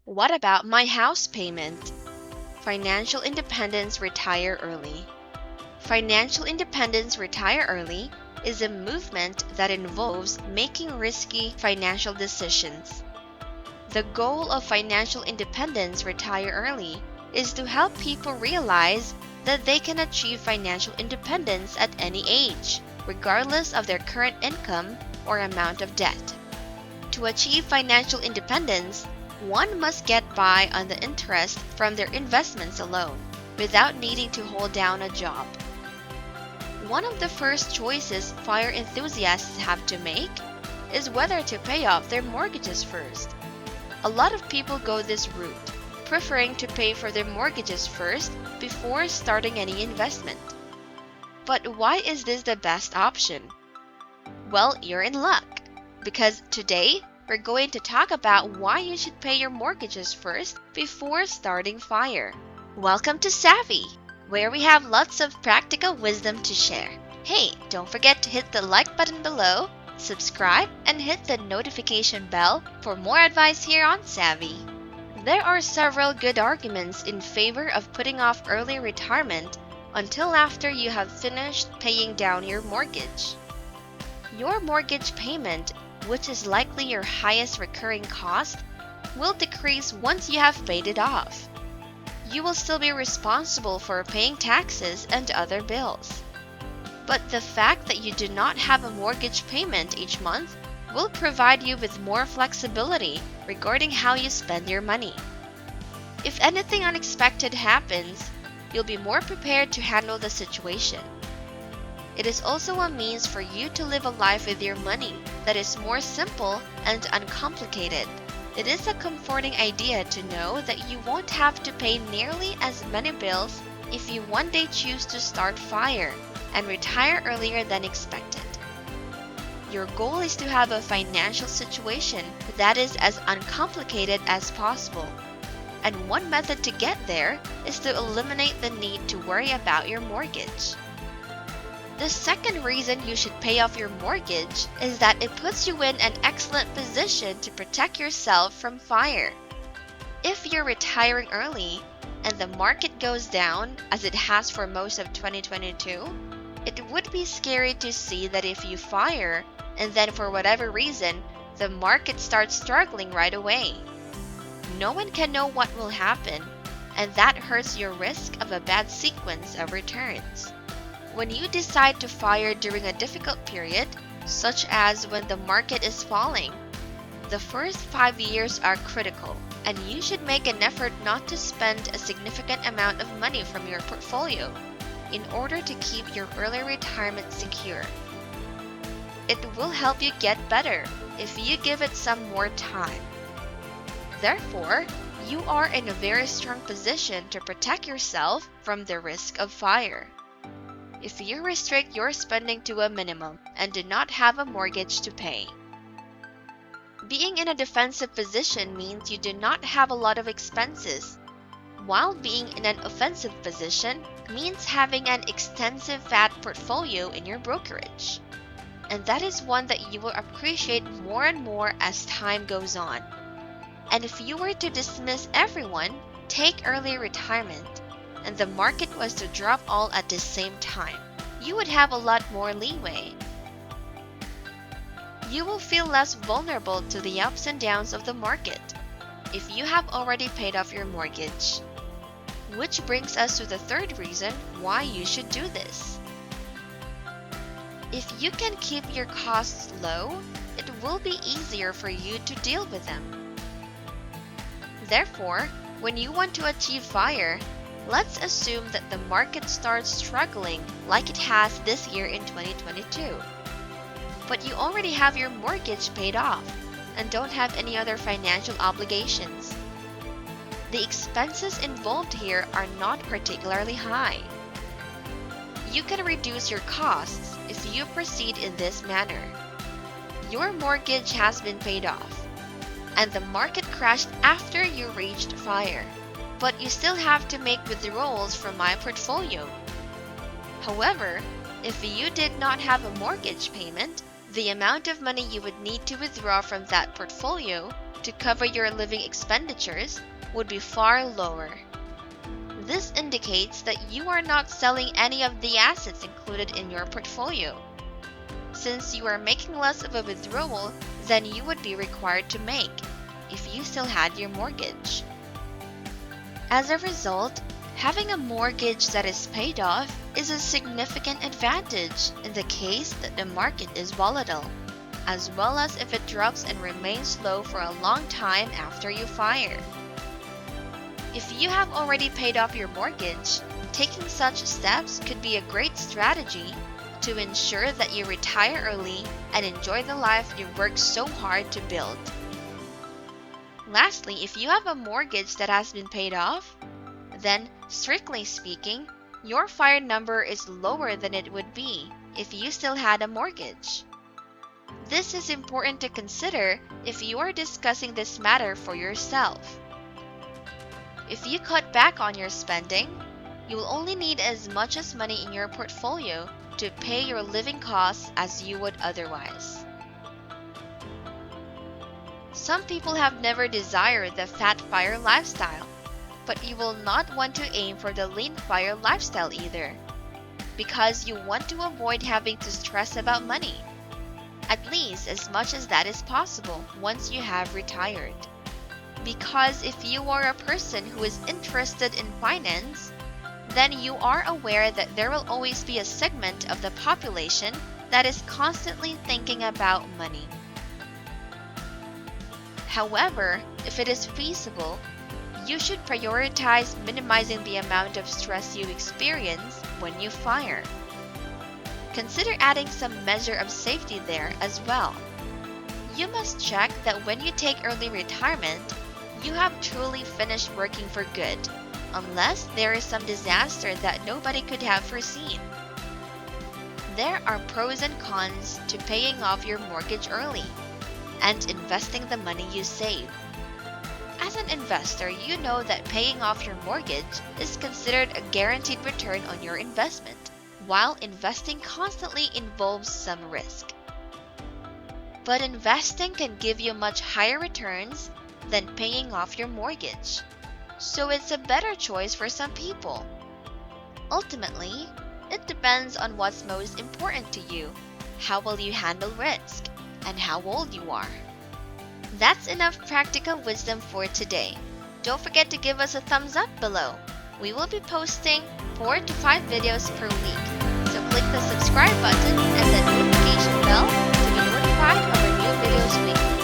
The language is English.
What about my house payment? Financial independence, retire early. Financial independence, retire early is a movement that involves making risky financial decisions. The goal of financial independence, retire early is to help people realize that they can achieve financial independence at any age, regardless of their current income or amount of debt. To achieve financial independence, one must get by on the interest from their investments alone, without needing to hold down a job. One of the first choices FIRE enthusiasts have to make is whether to pay off their mortgages first. A lot of people go this route, preferring to pay for their mortgages first before starting any investment. But why is this the best option? Well, you're in luck, because today we're going to talk about why you should pay your mortgages first before starting FIRE. Welcome to Savvy, where we have lots of practical wisdom to share. Hey, don't forget to hit the like button below, subscribe, and hit the notification bell for more advice here on Savvy. There are several good arguments in favor of putting off early retirement until after you have finished paying down your mortgage. Your mortgage payment, which is likely your highest recurring cost, will decrease once you have paid it off. You will still be responsible for paying taxes and other bills. But the fact that you do not have a mortgage payment each month will provide you with more flexibility regarding how you spend your money. If anything unexpected happens, you'll be more prepared to handle the situation. It is also a means for you to live a life with your money that is more simple and uncomplicated. It is a comforting idea to know that you won't have to pay nearly as many bills if you one day choose to start FIRE and retire earlier than expected. Your goal is to have a financial situation that is as uncomplicated as possible. And one method to get there is to eliminate the need to worry about your mortgage. The second reason you should pay off your mortgage is that it puts you in an excellent position to protect yourself from FIRE. If you're retiring early and the market goes down, as it has for most of 2022, it would be scary to see that if you FIRE and then for whatever reason, the market starts struggling right away. No one can know what will happen, and that hurts your risk of a bad sequence of returns. When you decide to FIRE during a difficult period, such as when the market is falling, the first 5 years are critical, and you should make an effort not to spend a significant amount of money from your portfolio in order to keep your early retirement secure. It will help you get better if you give it some more time. Therefore, you are in a very strong position to protect yourself from the risk of FIRE. If you restrict your spending to a minimum and do not have a mortgage to pay. Being in a defensive position means you do not have a lot of expenses, while being in an offensive position means having an extensive fat portfolio in your brokerage. And that is one that you will appreciate more and more as time goes on. And if you were to dismiss everyone, take early retirement, and the market was to drop all at the same time, you would have a lot more leeway. You will feel less vulnerable to the ups and downs of the market if you have already paid off your mortgage. Which brings us to the third reason why you should do this. If you can keep your costs low, it will be easier for you to deal with them. Therefore, when you want to achieve FIRE, let's assume that the market starts struggling like it has this year in 2022. But you already have your mortgage paid off and don't have any other financial obligations. The expenses involved here are not particularly high. You can reduce your costs if you proceed in this manner. Your mortgage has been paid off, and the market crashed after you reached FIRE, but you still have to make withdrawals from my portfolio. However, if you did not have a mortgage payment, the amount of money you would need to withdraw from that portfolio to cover your living expenditures would be far lower. This indicates that you are not selling any of the assets included in your portfolio, since you are making less of a withdrawal than you would be required to make if you still had your mortgage. As a result, having a mortgage that is paid off is a significant advantage in the case that the market is volatile, as well as if it drops and remains low for a long time after you fire. If you have already paid off your mortgage, taking such steps could be a great strategy to ensure that you retire early and enjoy the life you worked so hard to build. Lastly, if you have a mortgage that has been paid off, then, strictly speaking, your FIRE number is lower than it would be if you still had a mortgage. This is important to consider if you are discussing this matter for yourself. If you cut back on your spending, you will only need as much as money in your portfolio to pay your living costs as you would otherwise. Some people have never desired the fat FIRE lifestyle, but you will not want to aim for the lean FIRE lifestyle either, because you want to avoid having to stress about money, at least as much as that is possible once you have retired. Because if you are a person who is interested in finance, then you are aware that there will always be a segment of the population that is constantly thinking about money. However, if it is feasible, you should prioritize minimizing the amount of stress you experience when you FIRE. Consider adding some measure of safety there as well. You must check that when you take early retirement, you have truly finished working for good, unless there is some disaster that nobody could have foreseen. There are pros and cons to paying off your mortgage early and investing the money you save. As an investor, you know that paying off your mortgage is considered a guaranteed return on your investment, while investing constantly involves some risk. But investing can give you much higher returns than paying off your mortgage, so it's a better choice for some people. Ultimately, it depends on what's most important to you. How will you handle risk? And how old you are. That's enough practical wisdom for today. Don't forget to give us a thumbs up below. We will be posting 4 to 5 videos per week, so click the subscribe button and the notification bell to be notified of our new videos weekly.